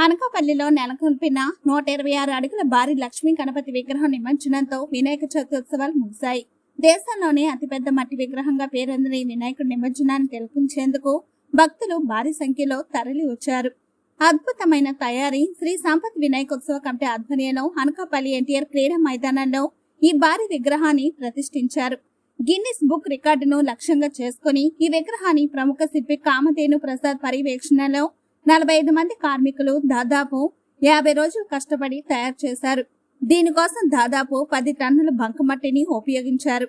అనకాపల్లిలో నెలకొల్పిన 126 అడుగుల భారీ లక్ష్మీ గణపతి విగ్రహం నిమజ్జనంతో వినాయక చవితి ఉత్సవాలు ముగిశాయి. దేశంలోనే అతిపెద్ద మట్టి విగ్రహంగా పేరొందిన ఈ వినాయకుడి నిమజ్జనాన్ని తిలకించేందుకు భక్తులు భారీ సంఖ్యలో తరలి వచ్చారు. అద్భుతమైన తయారీ శ్రీ సంపత్ వినాయకోత్సవ కమిటీ ఆధ్వర్యంలో అనకాపల్లి ఎన్టీఆర్ క్రీడా మైదానంలో ఈ భారీ విగ్రహాన్ని ప్రతిష్ఠించారు. గిన్నిస్ బుక్ రికార్డును లక్ష్యంగా చేసుకుని ఈ విగ్రహాన్ని ప్రముఖ శిల్పి కామధేను ప్రసాద్ పర్యవేక్షణలో 45 మంది కార్మికులు దాదాపు 50 రోజులు కష్టపడి తయారు చేశారు. దీనికోసం దాదాపు 10 టన్నుల బంకమట్టిని ఉపయోగించారు.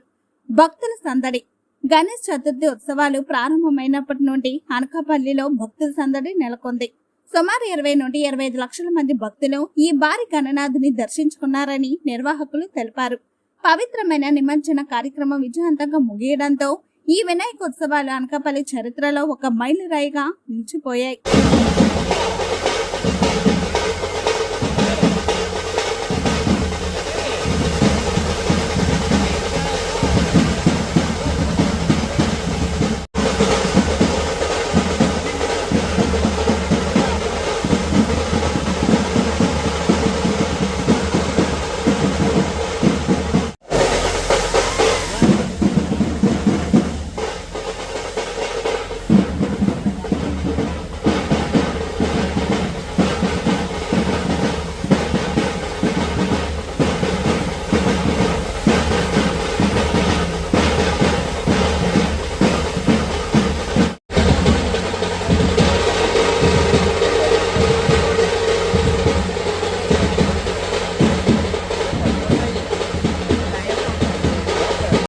భక్తుల సందడి. గణేష్ చతుర్థి ఉత్సవాలు ప్రారంభమైనప్పటి నుండి అనకాపల్లిలో భక్తుల సందడి నెలకొంది. సుమారు 20 నుండి 25 లక్షల మంది భక్తులు ఈ భారీ గణనాథుని దర్శించుకున్నారని నిర్వాహకులు తెలిపారు. పవిత్రమైన నిమజ్జన కార్యక్రమం విజయవంతంగా ముగియడంతో ఈ వినాయక ఉత్సవాలు అనకాపల్లి చరిత్రలో ఒక మైలురాయిగా నిలిచిపోయాయి.